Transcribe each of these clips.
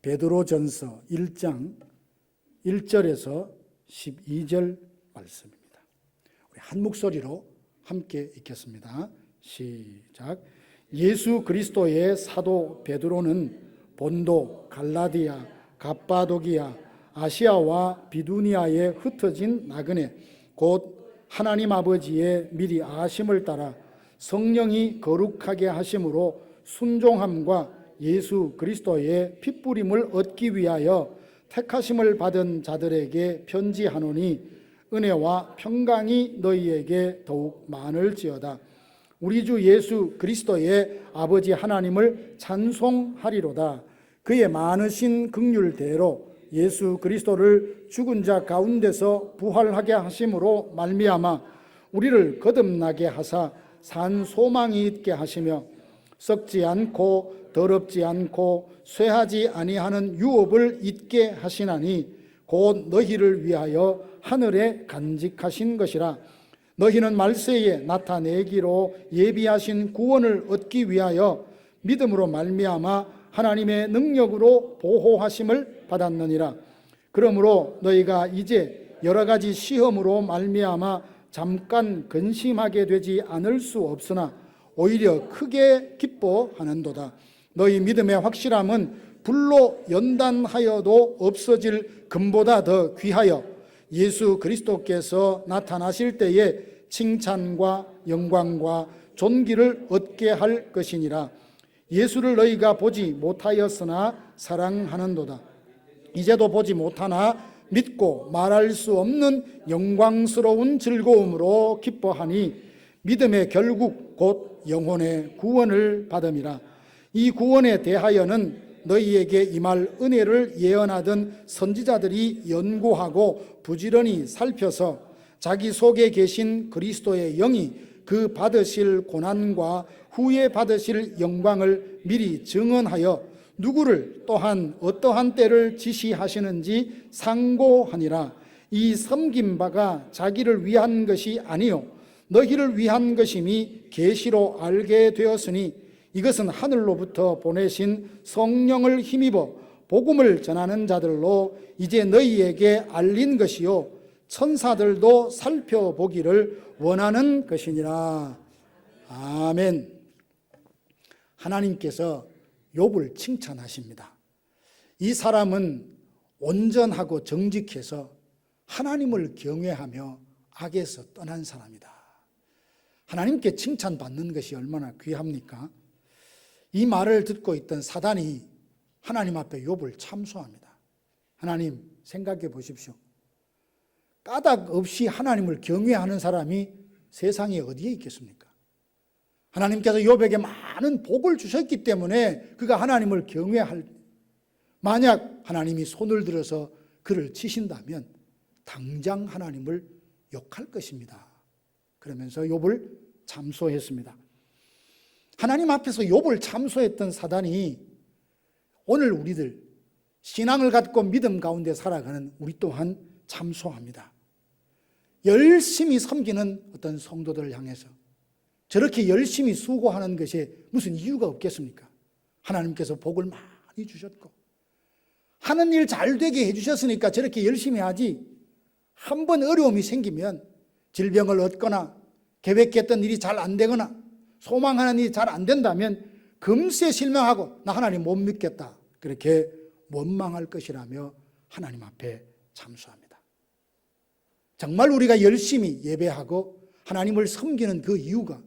베드로전서 1장 1절에서 12절 말씀입니다. 우리 한 목소리로 함께 읽겠습니다. 시작. 예수 그리스도의 사도 베드로는 본도, 갈라디아, 갑바도기아, 아시아와 비두니아에 흩어진 나그네 곧 하나님 아버지의 미리 아심을 따라 성령이 거룩하게 하심으로 순종함과 예수 그리스도의 핏부림을 얻기 위하여 택하심을 받은 자들에게 편지하노니 은혜와 평강이 너희에게 더욱 많을지어다. 우리 주 예수 그리스도의 아버지 하나님을 찬송하리로다. 그의 많으신 긍휼대로 예수 그리스도를 죽은 자 가운데서 부활하게 하심으로 말미암아 우리를 거듭나게 하사 산 소망이 있게 하시며 썩지 않고 더럽지 않고 쇠하지 아니하는 유업을 잊게 하시나니 곧 너희를 위하여 하늘에 간직하신 것이라. 너희는 말세에 나타내기로 예비하신 구원을 얻기 위하여 믿음으로 말미암아 하나님의 능력으로 보호하심을 받았느니라. 그러므로 너희가 이제 여러 가지 시험으로 말미암아 잠깐 근심하게 되지 않을 수 없으나 오히려 크게 기뻐하는도다. 너희 믿음의 확실함은 불로 연단하여도 없어질 금보다 더 귀하여 예수 그리스도께서 나타나실 때에 칭찬과 영광과 존귀를 얻게 할 것이니라. 예수를 너희가 보지 못하였으나 사랑하는도다. 이제도 보지 못하나 믿고 말할 수 없는 영광스러운 즐거움으로 기뻐하니 믿음의 결국 곧 영혼의 구원을 받음이라. 이 구원에 대하여는 너희에게 임할 은혜를 예언하던 선지자들이 연구하고 부지런히 살펴서 자기 속에 계신 그리스도의 영이 그 받으실 고난과 후에 받으실 영광을 미리 증언하여 누구를 또한 어떠한 때를 지시하시는지 상고하니라. 이 섬긴 바가 자기를 위한 것이 아니요 너희를 위한 것임이 계시로 알게 되었으니 이것은 하늘로부터 보내신 성령을 힘입어 복음을 전하는 자들로 이제 너희에게 알린 것이요 천사들도 살펴보기를 원하는 것이니라. 아멘. 하나님께서 욥을 칭찬하십니다. 이 사람은 온전하고 정직해서 하나님을 경외하며 악에서 떠난 사람이다. 하나님께 칭찬받는 것이 얼마나 귀합니까? 이 말을 듣고 있던 사단이 하나님 앞에 욥을 참소합니다. 하나님, 생각해 보십시오. 까닭 없이 하나님을 경외하는 사람이 세상에 어디에 있겠습니까? 하나님께서 욥에게 많은 복을 주셨기 때문에 그가 하나님을 경외할, 만약 하나님이 손을 들어서 그를 치신다면 당장 하나님을 욕할 것입니다. 그러면서 욥을 참소했습니다. 하나님 앞에서 욥을 참소했던 사단이 오늘 우리들 신앙을 갖고 믿음 가운데 살아가는 우리 또한 참소합니다. 열심히 섬기는 어떤 성도들을 향해서 저렇게 열심히 수고하는 것에 무슨 이유가 없겠습니까? 하나님께서 복을 많이 주셨고 하는 일 잘 되게 해주셨으니까 저렇게 열심히 하지, 한번 어려움이 생기면 질병을 얻거나 계획했던 일이 잘 안 되거나 소망하는 일이 잘 안 된다면 금세 실망하고 나 하나님 못 믿겠다, 그렇게 원망할 것이라며 하나님 앞에 참소합니다. 정말 우리가 열심히 예배하고 하나님을 섬기는 그 이유가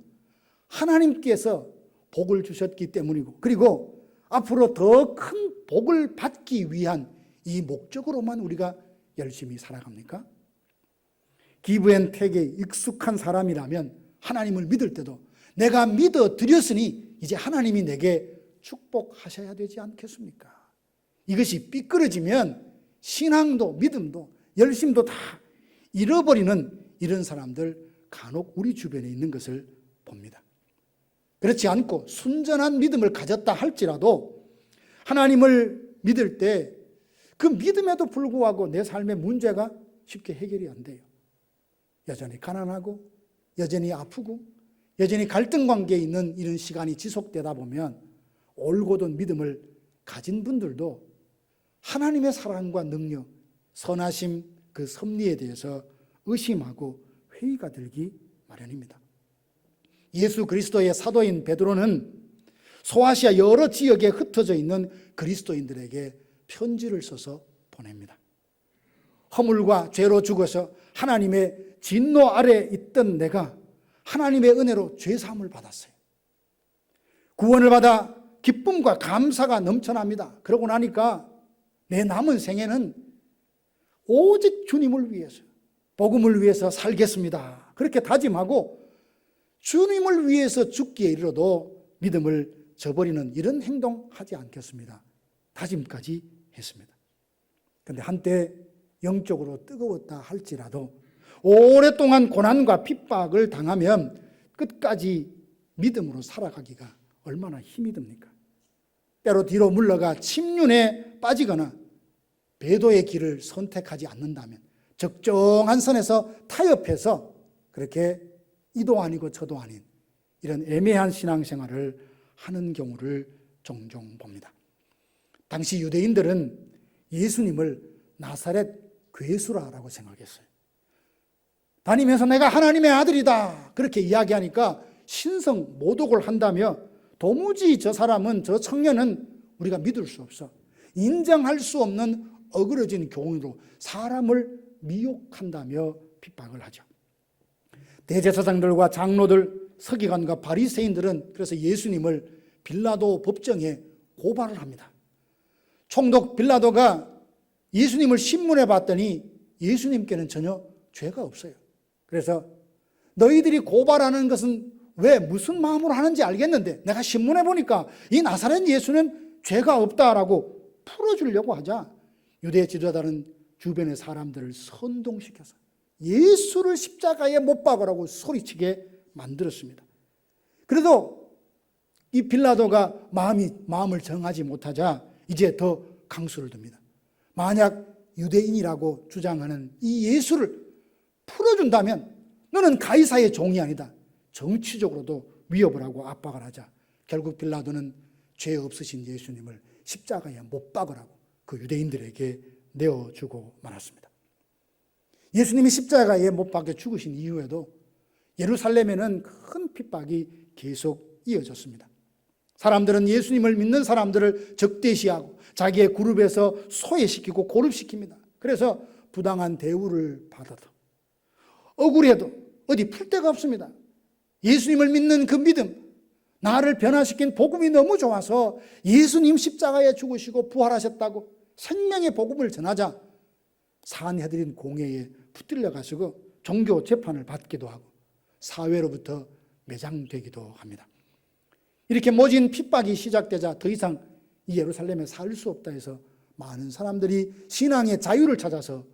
하나님께서 복을 주셨기 때문이고, 그리고 앞으로 더 큰 복을 받기 위한 이 목적으로만 우리가 열심히 살아갑니까? 기브앤택에 익숙한 사람이라면 하나님을 믿을 때도 내가 믿어 드렸으니 이제 하나님이 내게 축복하셔야 되지 않겠습니까? 이것이 삐끄러지면 신앙도 믿음도 열심도 다 잃어버리는 이런 사람들 간혹 우리 주변에 있는 것을 봅니다. 그렇지 않고 순전한 믿음을 가졌다 할지라도 하나님을 믿을 때 그 믿음에도 불구하고 내 삶의 문제가 쉽게 해결이 안 돼요. 여전히 가난하고 여전히 아프고 여전히 갈등 관계에 있는 이런 시간이 지속되다 보면 올곧은 믿음을 가진 분들도 하나님의 사랑과 능력, 선하심, 그 섭리에 대해서 의심하고 회의가 들기 마련입니다. 예수 그리스도의 사도인 베드로는 소아시아 여러 지역에 흩어져 있는 그리스도인들에게 편지를 써서 보냅니다. 허물과 죄로 죽어서 하나님의 진노 아래 있던 내가 하나님의 은혜로 죄사함을 받았어요. 구원을 받아 기쁨과 감사가 넘쳐납니다. 그러고 나니까 내 남은 생애는 오직 주님을 위해서, 복음을 위해서 살겠습니다. 그렇게 다짐하고 주님을 위해서 죽기에 이르러도 믿음을 저버리는 이런 행동하지 않겠습니다. 다짐까지 했습니다. 그런데 한때 영적으로 뜨거웠다 할지라도 오랫동안 고난과 핍박을 당하면 끝까지 믿음으로 살아가기가 얼마나 힘이 듭니까? 때로 뒤로 물러가 침륜에 빠지거나 배도의 길을 선택하지 않는다면 적정한 선에서 타협해서 그렇게 이도 아니고 저도 아닌 이런 애매한 신앙생활을 하는 경우를 종종 봅니다. 당시 유대인들은 예수님을 나사렛 괴수라라고 생각했어요. 다니면서 내가 하나님의 아들이다 그렇게 이야기하니까 신성 모독을 한다며 도무지 저 사람은, 저 청년은 우리가 믿을 수 없어, 인정할 수 없는 어그러진 교훈으로 사람을 미혹한다며 핍박을 하죠. 대제사장들과 장로들, 서기관과 바리새인들은 그래서 예수님을 빌라도 법정에 고발을 합니다. 총독 빌라도가 예수님을 신문해 봤더니 예수님께는 전혀 죄가 없어요. 그래서 너희들이 고발하는 것은 왜 무슨 마음으로 하는지 알겠는데 내가 신문해 보니까 이 나사렛 예수는 죄가 없다라고 풀어주려고 하자 유대 지도자들은 주변의 사람들을 선동시켜서 예수를 십자가에 못 박으라고 소리치게 만들었습니다. 그래도 이 빌라도가 마음을 정하지 못하자 이제 더 강수를 둡니다. 만약 유대인이라고 주장하는 이 예수를 풀어준다면 너는 가이사의 종이 아니다, 정치적으로도 위협을 하고 압박을 하자 결국 빌라도는 죄 없으신 예수님을 십자가에 못 박으라고 그 유대인들에게 내어주고 말았습니다. 예수님이 십자가에 못 박혀 죽으신 이후에도 예루살렘에는 큰 핍박이 계속 이어졌습니다. 사람들은 예수님을 믿는 사람들을 적대시하고 자기의 그룹에서 소외시키고 고립시킵니다. 그래서 부당한 대우를 받아도 억울해도 어디 풀 데가 없습니다. 예수님을 믿는 그 믿음, 나를 변화시킨 복음이 너무 좋아서 예수님 십자가에 죽으시고 부활하셨다고 생명의 복음을 전하자 산헤드린 공회에 붙들려 가시고 종교 재판을 받기도 하고 사회로부터 매장되기도 합니다. 이렇게 모진 핍박이 시작되자 더 이상 이 예루살렘에 살 수 없다 해서 많은 사람들이 신앙의 자유를 찾아서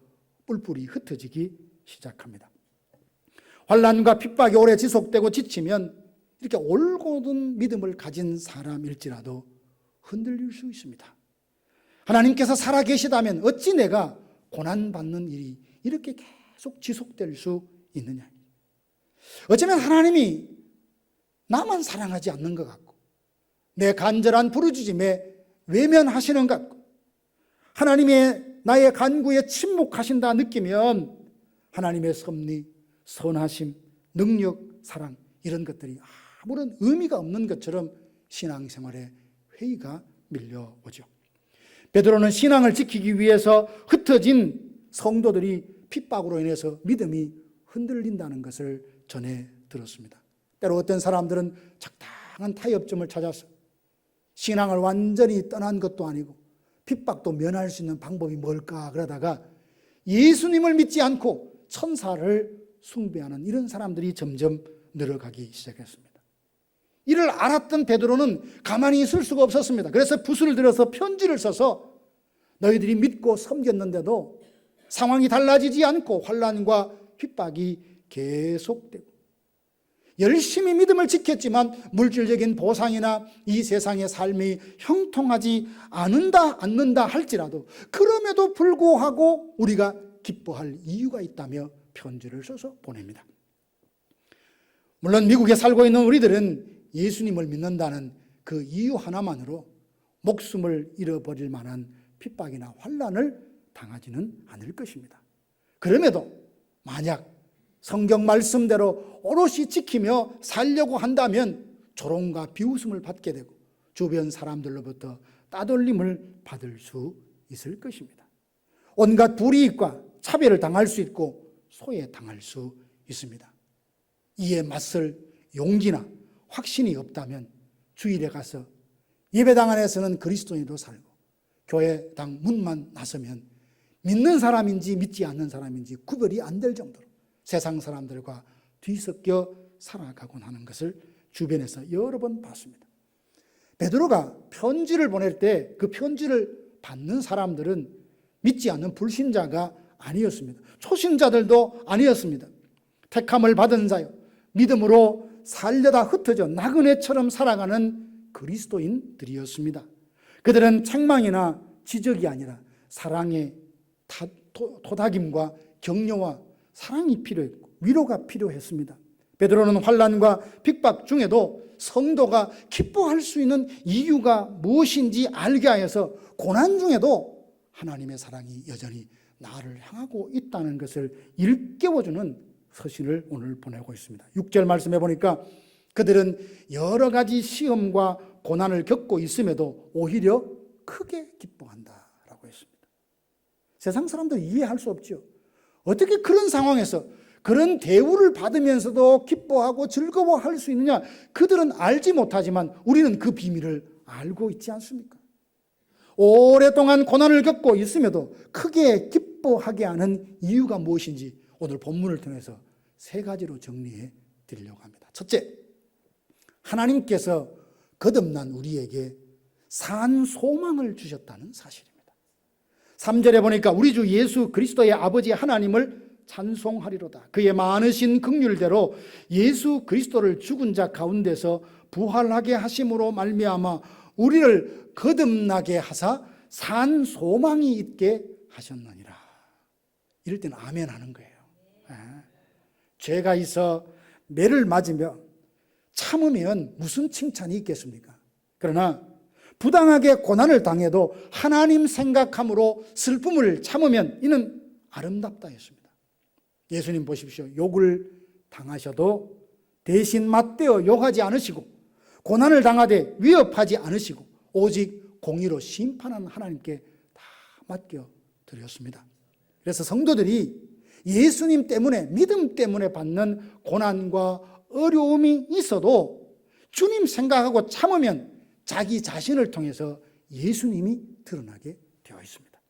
뿔뿔이 흩어지기 시작합니다. 환난과 핍박이 오래 지속되고 지치면 이렇게 올곧은 믿음을 가진 사람일지라도 흔들릴 수 있습니다. 하나님께서 살아계시다면 어찌 내가 고난받는 일이 이렇게 계속 지속될 수 있느냐. 어쩌면 하나님이 나만 사랑하지 않는 것 같고 내 간절한 부르짖음에 외면하시는 것 같고 하나님의 나의 간구에 침묵하신다 느끼면 하나님의 섭리, 선하심, 능력, 사랑 이런 것들이 아무런 의미가 없는 것처럼 신앙생활에 회의가 밀려오죠. 베드로는 신앙을 지키기 위해서 흩어진 성도들이 핍박으로 인해서 믿음이 흔들린다는 것을 전해 들었습니다. 때로 어떤 사람들은 적당한 타협점을 찾아서 신앙을 완전히 떠난 것도 아니고 핍박도 면할 수 있는 방법이 뭘까 그러다가 예수님을 믿지 않고 천사를 숭배하는 이런 사람들이 점점 늘어가기 시작했습니다. 이를 알았던 베드로는 가만히 있을 수가 없었습니다. 그래서 붓을 들어서 편지를 써서 너희들이 믿고 섬겼는데도 상황이 달라지지 않고 환난과 핍박이 계속되고 열심히 믿음을 지켰지만 물질적인 보상이나 이 세상의 삶이 형통하지 않는다 할지라도 그럼에도 불구하고 우리가 기뻐할 이유가 있다며 편지를 써서 보냅니다. 물론 미국에 살고 있는 우리들은 예수님을 믿는다는 그 이유 하나만으로 목숨을 잃어버릴 만한 핍박이나 환난을 당하지는 않을 것입니다. 그럼에도 만약 성경 말씀대로 오롯이 지키며 살려고 한다면 조롱과 비웃음을 받게 되고 주변 사람들로부터 따돌림을 받을 수 있을 것입니다. 온갖 불이익과 차별을 당할 수 있고 소외당할 수 있습니다. 이에 맞설 용기나 확신이 없다면 주일에 가서 예배당 안에서는 그리스도인으로 살고 교회당 문만 나서면 믿는 사람인지 믿지 않는 사람인지 구별이 안 될 정도로 세상 사람들과 뒤섞여 살아가곤 하는 것을 주변에서 여러 번 봤습니다. 베드로가 편지를 보낼 때 그 편지를 받는 사람들은 믿지 않는 불신자가 아니었습니다. 초신자들도 아니었습니다. 택함을 받은 자요, 믿음으로 살려다 흩어져 나그네처럼 살아가는 그리스도인들이었습니다. 그들은 책망이나 지적이 아니라 사랑의 토닥임과 격려와 사랑이 필요했고 위로가 필요했습니다. 베드로는 환난과 핍박 중에도 성도가 기뻐할 수 있는 이유가 무엇인지 알게 하여서 고난 중에도 하나님의 사랑이 여전히 나를 향하고 있다는 것을 일깨워주는 서신을 오늘 보내고 있습니다. 6절 말씀해 보니까 그들은 여러 가지 시험과 고난을 겪고 있음에도 오히려 크게 기뻐한다라고 했습니다. 세상 사람들 이해할 수 없죠. 어떻게 그런 상황에서 그런 대우를 받으면서도 기뻐하고 즐거워할 수 있느냐? 그들은 알지 못하지만 우리는 그 비밀을 알고 있지 않습니까? 오랫동안 고난을 겪고 있음에도 크게 기뻐하게 하는 이유가 무엇인지 오늘 본문을 통해서 3가지로 정리해 드리려고 합니다. 첫째, 하나님께서 거듭난 우리에게 산 소망을 주셨다는 사실입니다. 3절에 보니까 우리 주 예수 그리스도의 아버지 하나님을 찬송하리로다. 그의 많으신 긍휼대로 예수 그리스도를 죽은 자 가운데서 부활하게 하심으로 말미암아 우리를 거듭나게 하사 산 소망이 있게 하셨느니라. 이럴 때는 아멘 하는 거예요. 죄가 있어 매를 맞으며 참으면 무슨 칭찬이 있겠습니까? 그러나 부당하게 고난을 당해도 하나님 생각함으로 슬픔을 참으면 이는 아름답다 했습니다. 예수님 보십시오. 욕을 당하셔도 대신 맞대어 욕하지 않으시고 고난을 당하되 위협하지 않으시고 오직 공의로 심판하는 하나님께 다 맡겨드렸습니다. 그래서 성도들이 예수님 때문에, 믿음 때문에 받는 고난과 어려움이 있어도 주님 생각하고 참으면 자기 자신을 통해서 예수님이 드러나게 되어 있습니다.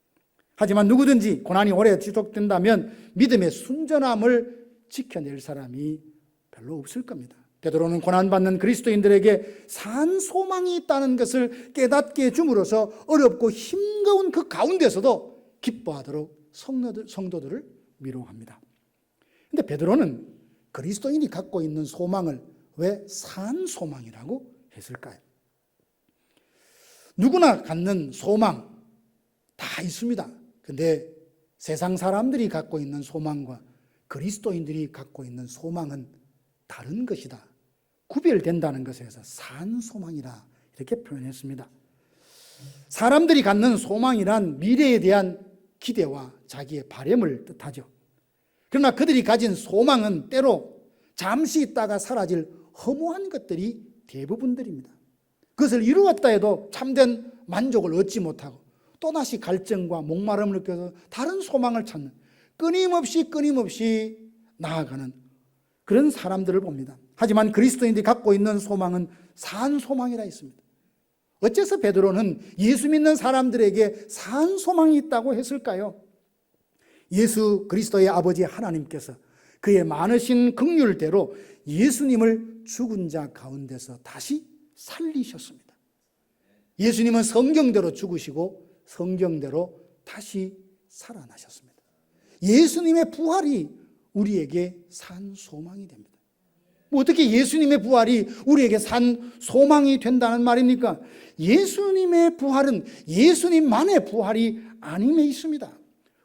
하지만 누구든지 고난이 오래 지속된다면 믿음의 순전함을 지켜낼 사람이 별로 없을 겁니다. 베드로는 고난받는 그리스도인들에게 산 소망이 있다는 것을 깨닫게 줌으로써 어렵고 힘겨운 그 가운데서도 기뻐하도록 성도들을 위로합니다. 그런데 베드로는 그리스도인이 갖고 있는 소망을 왜 산 소망이라고 했을까요? 누구나 갖는 소망 다 있습니다. 그런데 세상 사람들이 갖고 있는 소망과 그리스도인들이 갖고 있는 소망은 다른 것이다. 구별된다는 것에서 산 소망이라 이렇게 표현했습니다. 사람들이 갖는 소망이란 미래에 대한 기대와 자기의 바람을 뜻하죠. 그러나 그들이 가진 소망은 때로 잠시 있다가 사라질 허무한 것들이 대부분들입니다. 그것을 이루었다 해도 참된 만족을 얻지 못하고 또다시 갈증과 목마름을 느껴서 다른 소망을 찾는 끊임없이 나아가는 그런 사람들을 봅니다. 하지만 그리스도인들이 갖고 있는 소망은 산 소망이라 했습니다. 어째서 베드로는 예수 믿는 사람들에게 산 소망이 있다고 했을까요? 예수 그리스도의 아버지 하나님께서 그의 많으신 긍휼대로 예수님을 죽은 자 가운데서 다시 살리셨습니다. 예수님은 성경대로 죽으시고 성경대로 다시 살아나셨습니다. 예수님의 부활이 우리에게 산 소망이 됩니다. 어떻게 예수님의 부활이 우리에게 산 소망이 된다는 말입니까? 예수님의 부활은 예수님만의 부활이 아님에 있습니다.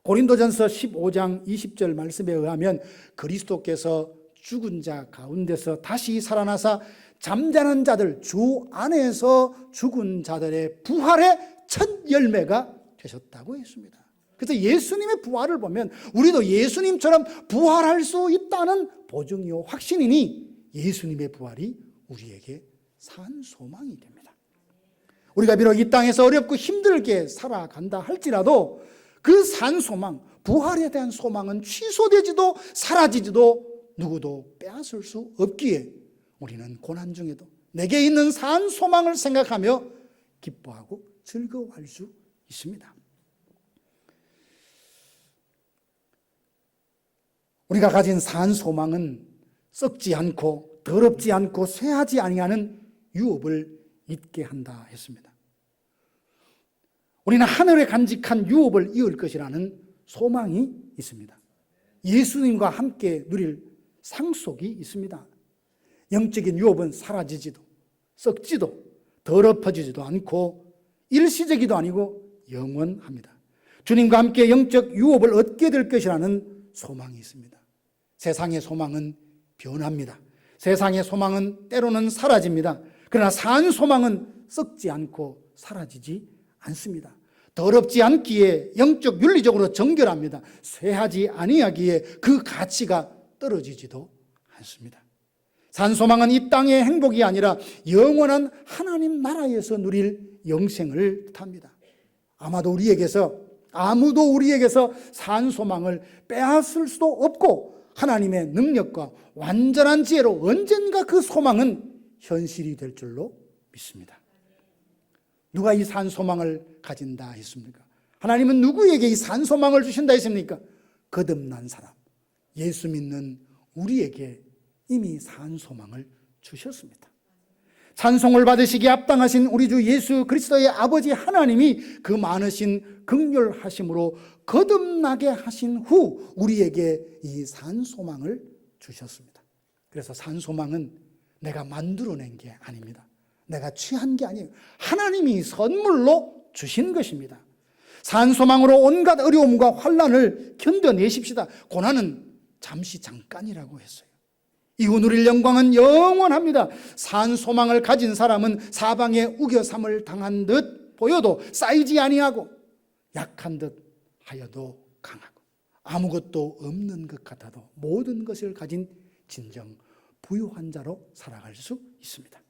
고린도전서 15장 20절 말씀에 의하면 그리스도께서 죽은 자 가운데서 다시 살아나사 잠자는 자들 주 안에서 죽은 자들의 부활의 첫 열매가 되셨다고 했습니다. 그래서 예수님의 부활을 보면 우리도 예수님처럼 부활할 수 있다는 보증이요 확신이니 예수님의 부활이 우리에게 산 소망이 됩니다. 우리가 비록 이 땅에서 어렵고 힘들게 살아간다 할지라도 그 산 소망, 부활에 대한 소망은 취소되지도 사라지지도 누구도 빼앗을 수 없기에 우리는 고난 중에도 내게 있는 산 소망을 생각하며 기뻐하고 즐거워할 수 있습니다. 우리가 가진 산 소망은 썩지 않고 더럽지 않고 쇠하지 아니하는 유업을 잊게 한다 했습니다. 우리는 하늘에 간직한 유업을 이을 것이라는 소망이 있습니다. 예수님과 함께 누릴 상속이 있습니다. 영적인 유업은 사라지지도 썩지도 더럽혀지지도 않고 일시적이도 아니고 영원합니다. 주님과 함께 영적 유업을 얻게 될 것이라는 소망이 있습니다. 세상의 소망은 변합니다. 세상의 소망은 때로는 사라집니다. 그러나 산 소망은 썩지 않고 사라지지 않습니다. 더럽지 않기에 영적 윤리적으로 정결합니다. 쇠하지 아니하기에 그 가치가 떨어지지도 않습니다. 산 소망은 이 땅의 행복이 아니라 영원한 하나님 나라에서 누릴 영생을 뜻합니다. 아무도 우리에게서 산 소망을 빼앗을 수도 없고 하나님의 능력과 완전한 지혜로 언젠가 그 소망은 현실이 될 줄로 믿습니다. 누가 이 산 소망을 가진다 했습니까? 하나님은 누구에게 이 산 소망을 주신다 했습니까? 거듭난 사람, 예수 믿는 우리에게 이미 산 소망을 주셨습니다. 찬송을 받으시기에 합당하신 우리 주 예수 그리스도의 아버지 하나님이 그 많으신 긍휼하심으로 거듭나게 하신 후 우리에게 이 산 소망을 주셨습니다. 그래서 산 소망은 내가 만들어낸 게 아닙니다. 내가 취한 게 아니에요. 하나님이 선물로 주신 것입니다. 산 소망으로 온갖 어려움과 환난을 견뎌내십시다. 고난은 잠시 잠깐이라고 했어요. 이후 누릴 영광은 영원합니다. 산 소망을 가진 사람은 사방에 우겨삼을 당한 듯 보여도 쌓이지 아니하고 약한 듯 하여도 강하고 아무것도 없는 것 같아도 모든 것을 가진 진정 부유한 자로 살아갈 수 있습니다.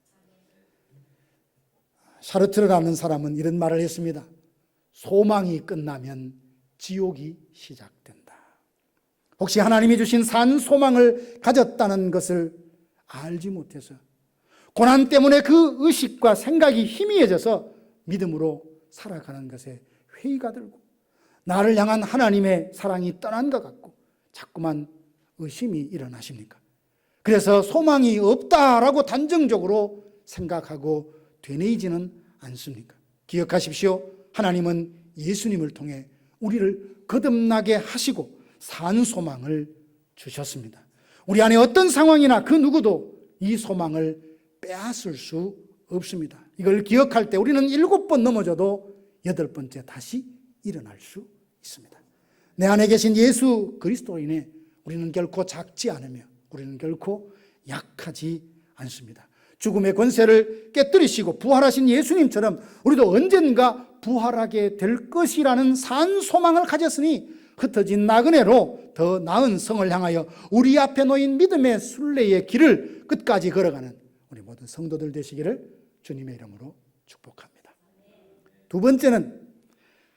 샤르트르라는 사람은 이런 말을 했습니다. 소망이 끝나면 지옥이 시작된다. 혹시 하나님이 주신 산 소망을 가졌다는 것을 알지 못해서 고난 때문에 그 의식과 생각이 희미해져서 믿음으로 살아가는 것에 회의가 들고 나를 향한 하나님의 사랑이 떠난 것 같고 자꾸만 의심이 일어나십니까? 그래서 소망이 없다라고 단정적으로 생각하고 되뇌이지는 않습니까? 기억하십시오. 하나님은 예수님을 통해 우리를 거듭나게 하시고 산 소망을 주셨습니다. 우리 안에 어떤 상황이나 그 누구도 이 소망을 빼앗을 수 없습니다. 이걸 기억할 때 우리는 7번 넘어져도 8번째 다시 일어날 수 있습니다. 내 안에 계신 예수 그리스도인에 우리는 결코 작지 않으며 우리는 결코 약하지 않습니다. 죽음의 권세를 깨뜨리시고 부활하신 예수님처럼 우리도 언젠가 부활하게 될 것이라는 산 소망을 가졌으니 흩어진 나그네로 더 나은 성을 향하여 우리 앞에 놓인 믿음의 순례의 길을 끝까지 걸어가는 우리 모든 성도들 되시기를 주님의 이름으로 축복합니다. 두 번째는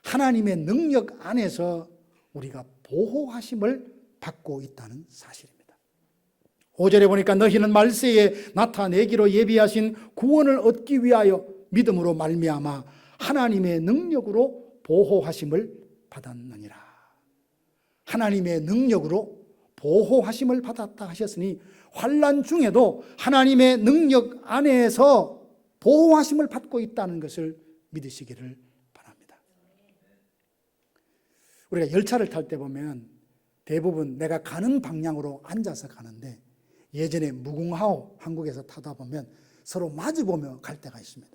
하나님의 능력 안에서 우리가 보호하심을 받고 있다는 사실입니다. 5절에 보니까 너희는 말세에 나타내기로 예비하신 구원을 얻기 위하여 믿음으로 말미암아 하나님의 능력으로 보호하심을 받았느니라. 하나님의 능력으로 보호하심을 받았다 하셨으니 환난 중에도 하나님의 능력 안에서 보호하심을 받고 있다는 것을 믿으시기를 바랍니다. 우리가 열차를 탈 때 보면 대부분 내가 가는 방향으로 앉아서 가는데 예전에 무궁화호 한국에서 타다 보면 서로 마주보며 갈 때가 있습니다.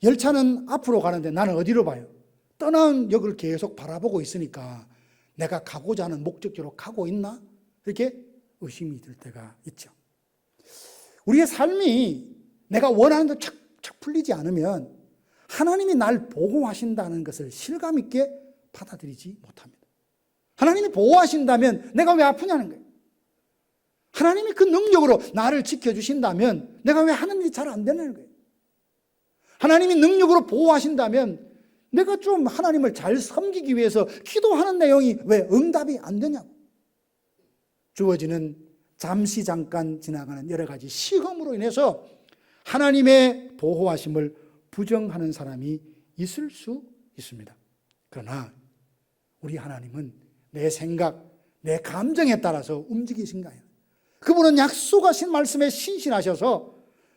열차는 앞으로 가는데 나는 어디로 봐요? 떠나는 역을 계속 바라보고 있으니까 내가 가고자 하는 목적지로 가고 있나? 이렇게 의심이 들 때가 있죠. 우리의 삶이 내가 원하는 대로 착착 풀리지 않으면 하나님이 날 보호하신다는 것을 실감 있게 받아들이지 못합니다. 하나님이 보호하신다면 내가 왜 아프냐는 거예요. 하나님이 그 능력으로 나를 지켜주신다면 내가 왜 하는 일이 잘 안 되냐는 거예요. 하나님이 능력으로 보호하신다면 내가 좀 하나님을 잘 섬기기 위해서 기도하는 내용이 왜 응답이 안 되냐고. 주어지는 잠시 잠깐 지나가는 여러 가지 시험으로 인해서 하나님의 보호하심을 부정하는 사람이 있을 수 있습니다. 그러나 우리 하나님은 내 생각, 내 감정에 따라서 움직이신 거예요. 그분은 약속하신 말씀에 신실하셔서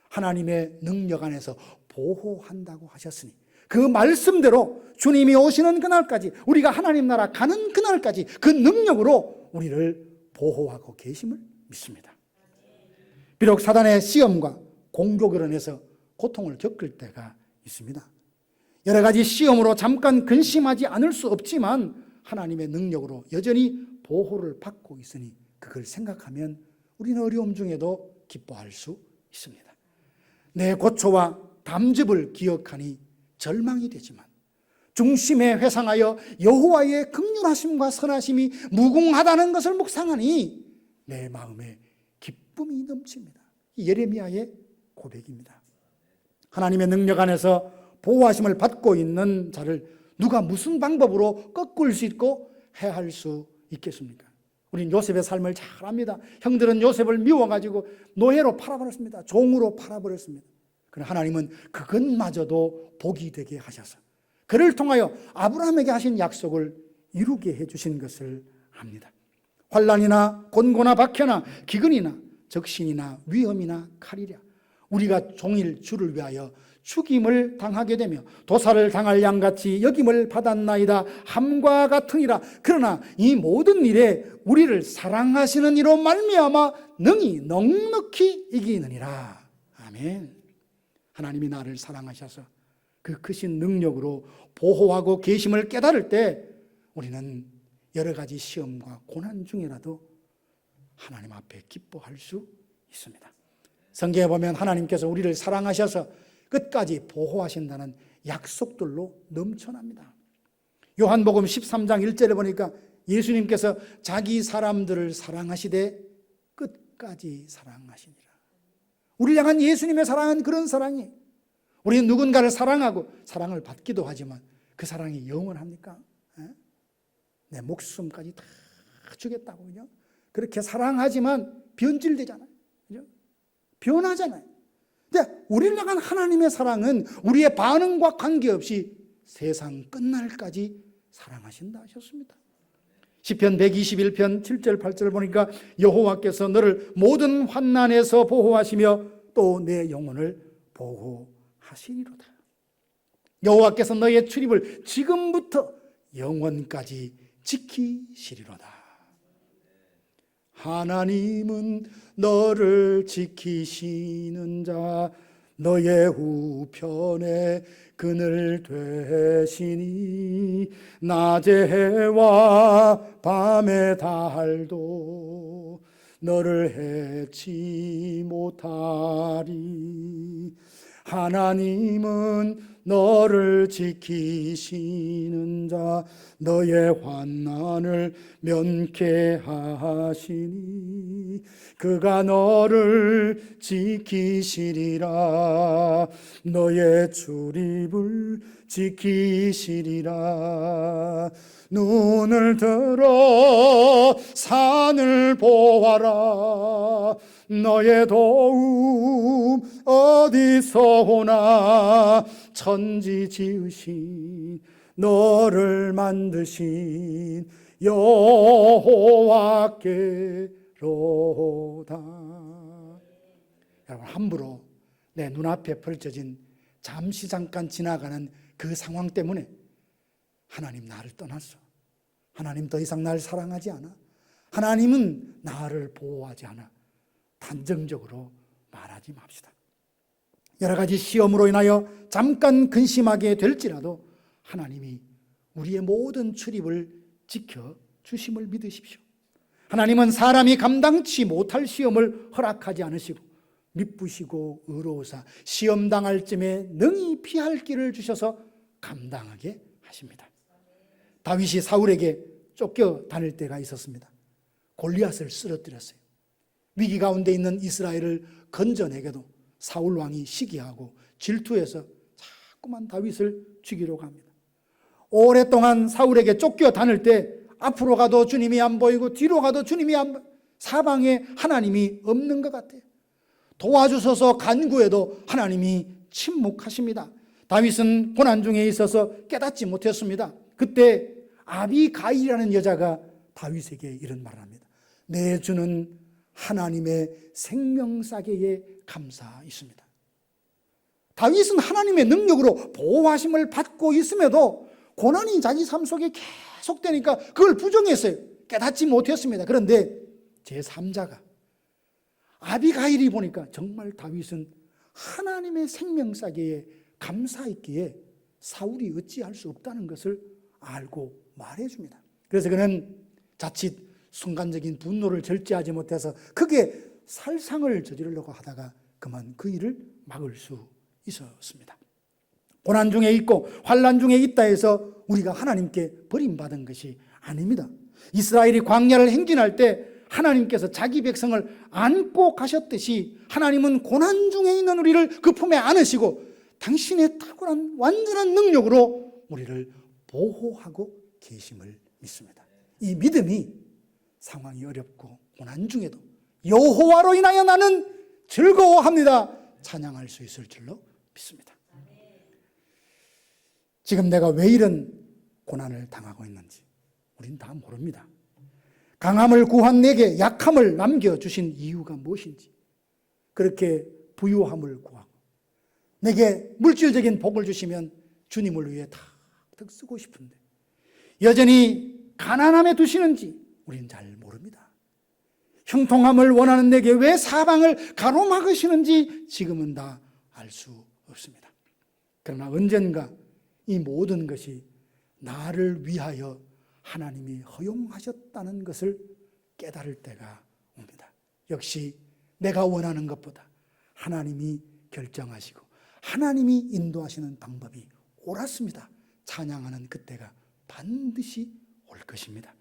하나님의 능력 안에서 보호한다고 하셨으니 그 말씀대로 주님이 오시는 그날까지, 우리가 하나님 나라 가는 그날까지 그 능력으로 우리를 보호하고 계심을 믿습니다. 비록 사단의 시험과 공격으로 인해서 고통을 겪을 때가 있습니다. 여러 가지 시험으로 잠깐 근심하지 않을 수 없지만 하나님의 능력으로 여전히 보호를 받고 있으니 그걸 생각하면 우리는 어려움 중에도 기뻐할 수 있습니다. 내 고초와 담즙을 기억하니 절망이 되지만 중심에 회상하여 여호와의 긍휼하심과 선하심이 무궁하다는 것을 묵상하니 내 마음에 기쁨이 넘칩니다. 예레미야의 고백입니다. 하나님의 능력 안에서 보호하심을 받고 있는 자를 누가 무슨 방법으로 꺾을 수 있고 해할 수 있겠습니까? 우린 요셉의 삶을 잘 압니다. 형들은 요셉을 미워가지고 노예로 팔아버렸습니다. 종으로 팔아버렸습니다. 그러나 하나님은 그것마저도 복이 되게 하셔서 그를 통하여 아브라함에게 하신 약속을 이루게 해주신 것을 압니다. 환난이나 곤고나 박해나 기근이나 적신이나 위험이나 칼이랴 우리가 종일 주를 위하여 죽임을 당하게 되며 도살을 당할 양같이 여김을 받았나이다 함과 같으니라. 그러나 이 모든 일에 우리를 사랑하시는 이로 말미암아 능히 넉넉히 이기느니라. 아멘. 하나님이 나를 사랑하셔서 그 크신 능력으로 보호하고 계심을 깨달을 때 우리는 여러 가지 시험과 고난 중에라도 하나님 앞에 기뻐할 수 있습니다. 성경에 보면 하나님께서 우리를 사랑하셔서 끝까지 보호하신다는 약속들로 넘쳐납니다. 요한복음 13장 1절에 보니까 예수님께서 자기 사람들을 사랑하시되 끝까지 사랑하시니라. 우리를 향한 예수님의 사랑은 그런 사랑이에요. 우리는 누군가를 사랑하고 사랑을 받기도 하지만 그 사랑이 영원합니까? 내 목숨까지 다 주겠다고 그죠? 그렇게 사랑하지만 변질되잖아요. 그죠? 변하잖아요. 근데 우리를 향한 하나님의 사랑은 우리의 반응과 관계없이 세상 끝날까지 사랑하신다 하셨습니다. 시편 121편 7절 8절을 보니까 여호와께서 너를 모든 환난에서 보호하시며 또 내 영혼을 보호하시리로다. 여호와께서 너의 출입을 지금부터 영원까지 지키시리로다. 하나님은 너를 지키시는 자 너의 우편에 그늘 되시니 낮의 해와 밤의 달도 너를 해치 못하리. 하나님은 너를 지키시는 자 너의 환난을 면케하시니 그가 너를 지키시리라. 너의 출입을 지키시리라. 눈을 들어 산을 보아라. 너의 도움 어디서 오나. 천지 지으신 너를 만드신 여호와께로다. 여러분, 함부로 내 눈앞에 펼쳐진 잠시 잠깐 지나가는 그 상황 때문에 하나님 나를 떠났어, 하나님 더 이상 나를 사랑하지 않아, 하나님은 나를 보호하지 않아, 단정적으로 말하지 맙시다. 여러 가지 시험으로 인하여 잠깐 근심하게 될지라도 하나님이 우리의 모든 출입을 지켜주심을 믿으십시오. 하나님은 사람이 감당치 못할 시험을 허락하지 않으시고 미쁘시고 의로우사 시험 당할 쯤에 능히 피할 길을 주셔서 감당하게 하십니다. 다윗이 사울에게 쫓겨 다닐 때가 있었습니다. 골리앗을 쓰러뜨렸어요. 위기 가운데 있는 이스라엘을 건져내게도 사울 왕이 시기하고 질투해서 자꾸만 다윗을 죽이려고 합니다. 오랫동안 사울에게 쫓겨 다닐 때 앞으로 가도 주님이 안 보이고 뒤로 가도 주님이 안 보이고 사방에 하나님이 없는 것 같아요. 도와주셔서 간구해도 하나님이 침묵하십니다. 다윗은 고난 중에 있어서 깨닫지 못했습니다. 그때 아비가일이라는 여자가 다윗에게 이런 말을 합니다. 내 주는 하나님의 생명사계에 감사있습니다. 다윗은 하나님의 능력으로 보호하심을 받고 있음에도 고난이 자기 삶 속에 계속되니까 그걸 부정했어요. 깨닫지 못했습니다. 그런데 제3자가 아비가일이 보니까 정말 다윗은 하나님의 생명사계에 감사했기에 사울이 어찌할 수 없다는 것을 알고 말해줍니다. 그래서 그는 자칫 순간적인 분노를 절제하지 못해서 크게 살상을 저지르려고 하다가 그만 그 일을 막을 수 있었습니다. 고난 중에 있고 환난 중에 있다 해서 우리가 하나님께 버림받은 것이 아닙니다. 이스라엘이 광야를 행진할 때 하나님께서 자기 백성을 안고 가셨듯이 하나님은 고난 중에 있는 우리를 그 품에 안으시고 당신의 탁월한 완전한 능력으로 우리를 보호하고 계심을 믿습니다. 이 믿음이 상황이 어렵고 고난 중에도 여호와로 인하여 나는 즐거워합니다 찬양할 수 있을 줄로 믿습니다. 지금 내가 왜 이런 고난을 당하고 있는지 우린 다 모릅니다. 강함을 구한 내게 약함을 남겨주신 이유가 무엇인지, 그렇게 부유함을 구하고 내게 물질적인 복을 주시면 주님을 위해 탁탁 쓰고 싶은데 여전히 가난함에 두시는지 우리는 잘 모릅니다. 형통함을 원하는 내게 왜 사방을 가로막으시는지 지금은 다 알 수 없습니다. 그러나 언젠가 이 모든 것이 나를 위하여 하나님이 허용하셨다는 것을 깨달을 때가 옵니다. 역시 내가 원하는 것보다 하나님이 결정하시고 하나님이 인도하시는 방법이 옳았습니다 찬양하는 그때가 반드시 올 것입니다.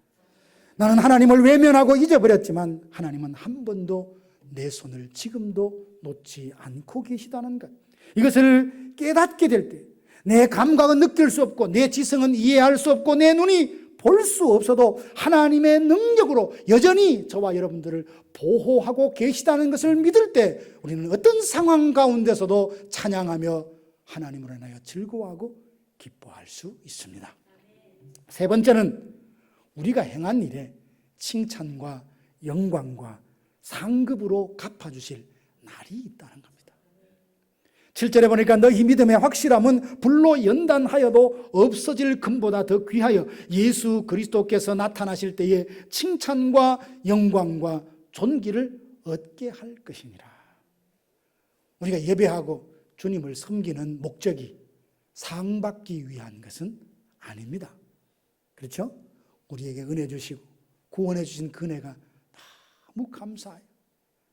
나는 하나님을 외면하고 잊어버렸지만 하나님은 한 번도 내 손을 지금도 놓지 않고 계시다는 것, 이것을 깨닫게 될 때 내 감각은 느낄 수 없고 내 지성은 이해할 수 없고 내 눈이 볼 수 없어도 하나님의 능력으로 여전히 저와 여러분들을 보호하고 계시다는 것을 믿을 때 우리는 어떤 상황 가운데서도 찬양하며 하나님으로 인하여 즐거워하고 기뻐할 수 있습니다. 세 번째는 우리가 행한 일에 칭찬과 영광과 상급으로 갚아주실 날이 있다는 겁니다. 7절에 보니까 너희 믿음의 확실함은 불로 연단하여도 없어질 금보다 더 귀하여 예수 그리스도께서 나타나실 때에 칭찬과 영광과 존귀를 얻게 할 것이니라. 우리가 예배하고 주님을 섬기는 목적이 상받기 위한 것은 아닙니다. 그렇죠? 우리에게 은혜 주시고 구원해 주신 그 은혜가 너무 감사해요.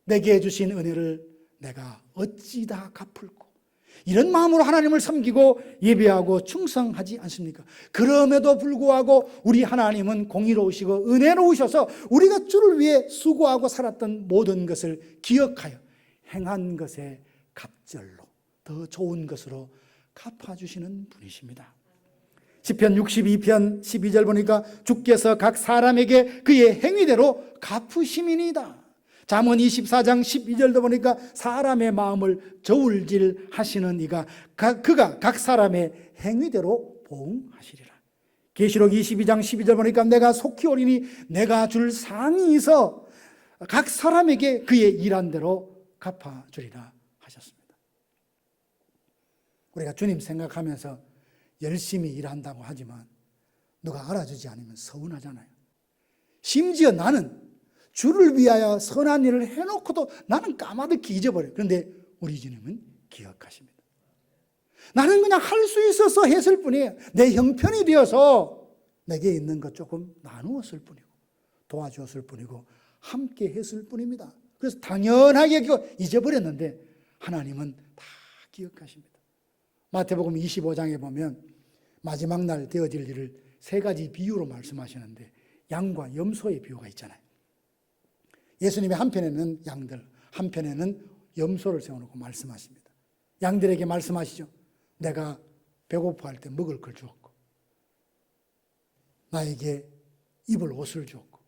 내게 주신 은혜를 내가 어찌 다 갚을꼬. 이런 마음으로 하나님을 섬기고 예배하고 충성하지 않습니까? 그럼에도 불구하고 우리 하나님은 공의로우시고 은혜로우셔서 우리가 주를 위해 수고하고 살았던 모든 것을 기억하여 행한 것의 갑절로 더 좋은 것으로 갚아주시는 분이십니다. 시편 62편 12절 보니까 주께서 각 사람에게 그의 행위대로 갚으심이니이다. 잠언 24장 12절도 보니까 사람의 마음을 저울질 하시는 이가 그가 각 사람의 행위대로 보응하시리라. 계시록 22장 12절 보니까 내가 속히 오리니 내가 줄 상이 있어 각 사람에게 그의 일한 대로 갚아주리라 하셨습니다. 우리가 주님 생각하면서 열심히 일한다고 하지만 누가 알아주지 않으면 서운하잖아요. 심지어 나는 주를 위하여 선한 일을 해놓고도 나는 까마득히 잊어버려요. 그런데 우리 주님은 기억하십니다. 나는 그냥 할 수 있어서 했을 뿐이에요. 내 형편이 되어서 내게 있는 것 조금 나누었을 뿐이고 도와주었을 뿐이고 함께 했을 뿐입니다. 그래서 당연하게 잊어버렸는데 하나님은 다 기억하십니다. 마태복음 25장에 보면 마지막 날 되어질 일을 세 가지 비유로 말씀하시는데 양과 염소의 비유가 있잖아요. 예수님이 한편에는 양들, 한편에는 염소를 세워놓고 말씀하십니다. 양들에게 말씀하시죠. 내가 배고파할 때 먹을 걸 주었고 나에게 입을 옷을 주었고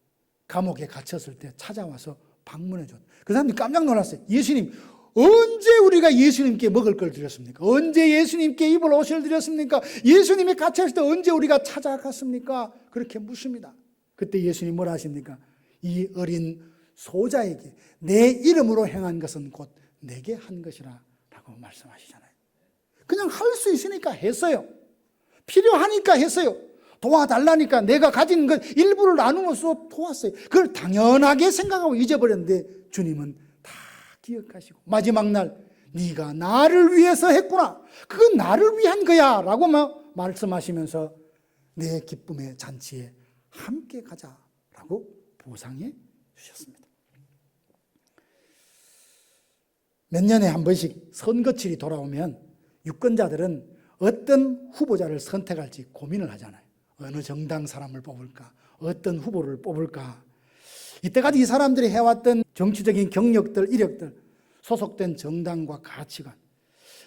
감옥에 갇혔을 때 찾아와서 방문해 줬다. 그 사람들이 깜짝 놀랐어요. 예수님, 언제 우리가 예수님께 먹을 걸 드렸습니까? 언제 예수님께 입을 옷을 드렸습니까? 예수님이 갇혔을 때 언제 우리가 찾아갔습니까? 그렇게 묻습니다. 그때 예수님 뭐라 하십니까? 이 어린 소자에게 내 이름으로 행한 것은 곧 내게 한 것이라 라고 말씀하시잖아요. 그냥 할 수 있으니까 했어요. 필요하니까 했어요. 도와달라니까 내가 가진 것 일부를 나누어서 도왔어요. 그걸 당연하게 생각하고 잊어버렸는데 주님은 다 기억하시고 마지막 날 네가 나를 위해서 했구나. 그건 나를 위한 거야 라고 말씀하시면서 내 기쁨의 잔치에 함께 가자라고 보상해 주셨습니다. 몇 년에 한 번씩 선거철이 돌아오면 유권자들은 어떤 후보자를 선택할지 고민을 하잖아요. 어느 정당 사람을 뽑을까? 어떤 후보를 뽑을까? 이때까지 이 사람들이 해왔던 정치적인 경력들, 이력들, 소속된 정당과 가치관,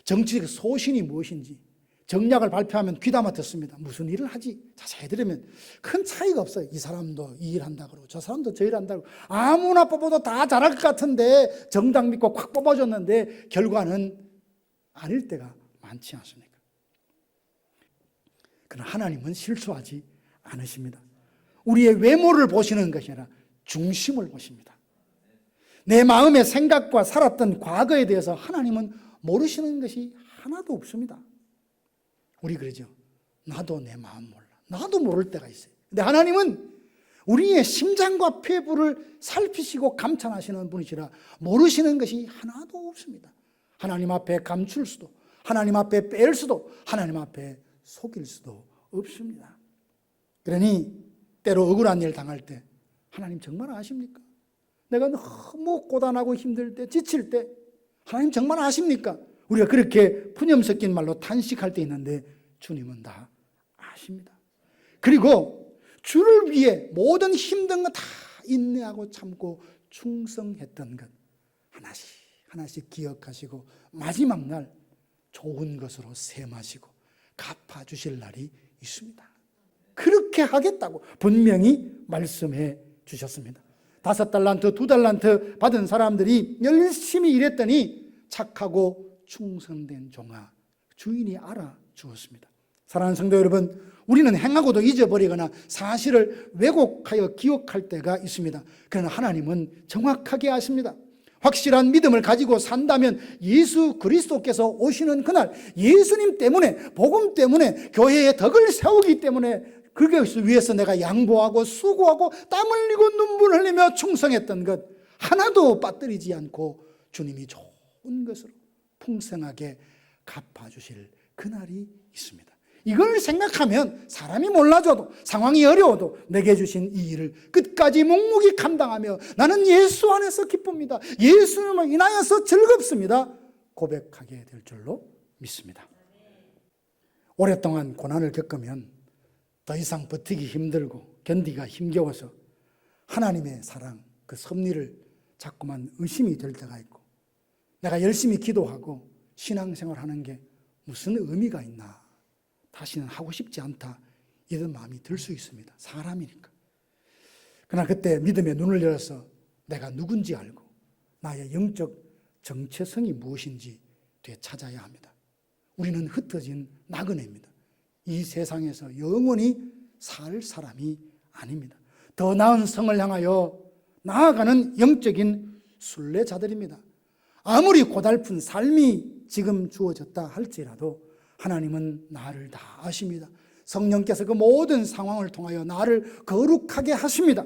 정치적 소신이 무엇인지 정략을 발표하면 귀담아 듣습니다. 무슨 일을 하지? 자세히 들으면 큰 차이가 없어요. 이 사람도 이 일 한다 그러고 저 사람도 저 일 한다 그러고 아무나 뽑아도 다 잘할 것 같은데 정당 믿고 콱 뽑아줬는데 결과는 아닐 때가 많지 않습니까? 그러나 하나님은 실수하지 않으십니다. 우리의 외모를 보시는 것이 아니라 중심을 보십니다. 내 마음의 생각과 살았던 과거에 대해서 하나님은 모르시는 것이 하나도 없습니다. 우리 그러죠. 나도 내 마음 몰라. 나도 모를 때가 있어요. 근데 하나님은 우리의 심장과 폐부를 살피시고 감찰하시는 분이시라 모르시는 것이 하나도 없습니다. 하나님 앞에 감출 수도, 하나님 앞에 뺄 수도, 하나님 앞에 속일 수도 없습니다. 그러니 때로 억울한 일 당할 때 하나님 정말 아십니까? 내가 너무 고단하고 힘들 때, 지칠 때 하나님 정말 아십니까? 우리가 그렇게 푸념 섞인 말로 탄식할 때 있는데 주님은 다 아십니다. 그리고 주를 위해 모든 힘든 거 다 인내하고 참고 충성했던 것 하나씩 하나씩 기억하시고 마지막 날 좋은 것으로 셈하시고 갚아주실 날이 있습니다. 그렇게 하겠다고 분명히 말씀해 주셨습니다. 5달란트, 2달란트 받은 사람들이 열심히 일했더니 착하고 충성된 종아 주인이 알아주었습니다. 사랑하는 성도 여러분, 우리는 행하고도 잊어버리거나 사실을 왜곡하여 기억할 때가 있습니다. 그러나 하나님은 정확하게 아십니다. 확실한 믿음을 가지고 산다면 예수 그리스도께서 오시는 그날 예수님 때문에, 복음 때문에, 교회의 덕을 세우기 때문에 그것을 위해서 내가 양보하고 수고하고 땀 흘리고 눈물 흘리며 충성했던 것 하나도 빠뜨리지 않고 주님이 좋은 것으로 풍성하게 갚아주실 그날이 있습니다. 이걸 생각하면 사람이 몰라줘도 상황이 어려워도 내게 주신 이 일을 끝까지 묵묵히 감당하며 나는 예수 안에서 기쁩니다. 예수님을 인하여서 즐겁습니다. 고백하게 될 줄로 믿습니다. 오랫동안 고난을 겪으면 더 이상 버티기 힘들고 견디기가 힘겨워서 하나님의 사랑, 그 섭리를 자꾸만 의심이 될 때가 있고 내가 열심히 기도하고 신앙생활하는 게 무슨 의미가 있나, 다시는 하고 싶지 않다, 이런 마음이 들 수 있습니다. 사람이니까. 그러나 그때 믿음의 눈을 열어서 내가 누군지 알고 나의 영적 정체성이 무엇인지 되찾아야 합니다. 우리는 흩어진 나그네입니다. 이 세상에서 영원히 살 사람이 아닙니다. 더 나은 성을 향하여 나아가는 영적인 순례자들입니다. 아무리 고달픈 삶이 지금 주어졌다 할지라도 하나님은 나를 다 아십니다. 성령께서 그 모든 상황을 통하여 나를 거룩하게 하십니다.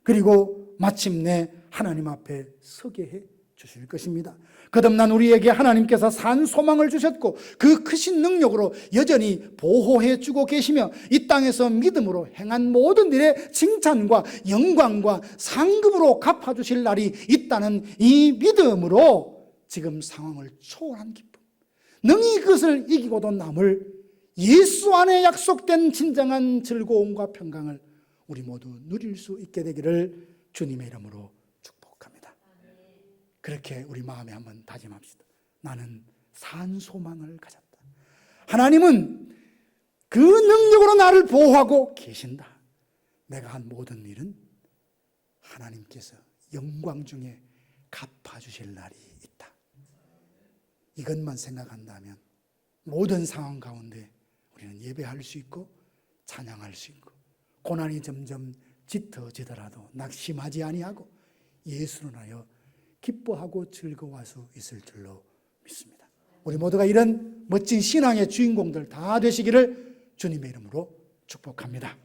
그리고 마침내 하나님 앞에 서게 해 주실 것입니다. 거듭난 우리에게 하나님께서 산 소망을 주셨고 그 크신 능력으로 여전히 보호해 주고 계시며 이 땅에서 믿음으로 행한 모든 일에 칭찬과 영광과 상급으로 갚아주실 날이 있다는 이 믿음으로 지금 상황을 초월한 기쁨, 능히 그것을 이기고도 남을 예수 안에 약속된 진정한 즐거움과 평강을 우리 모두 누릴 수 있게 되기를 주님의 이름으로 축복합니다. 그렇게 우리 마음에 한번 다짐합시다. 나는 산 소망을 가졌다. 하나님은 그 능력으로 나를 보호하고 계신다. 내가 한 모든 일은 하나님께서 영광 중에 갚아주실 날이 있다. 이것만 생각한다면 모든 상황 가운데 우리는 예배할 수 있고 찬양할 수 있고 고난이 점점 짙어지더라도 낙심하지 아니하고 예수를 하여 기뻐하고 즐거워할 수 있을 줄로 믿습니다. 우리 모두가 이런 멋진 신앙의 주인공들 다 되시기를 주님의 이름으로 축복합니다.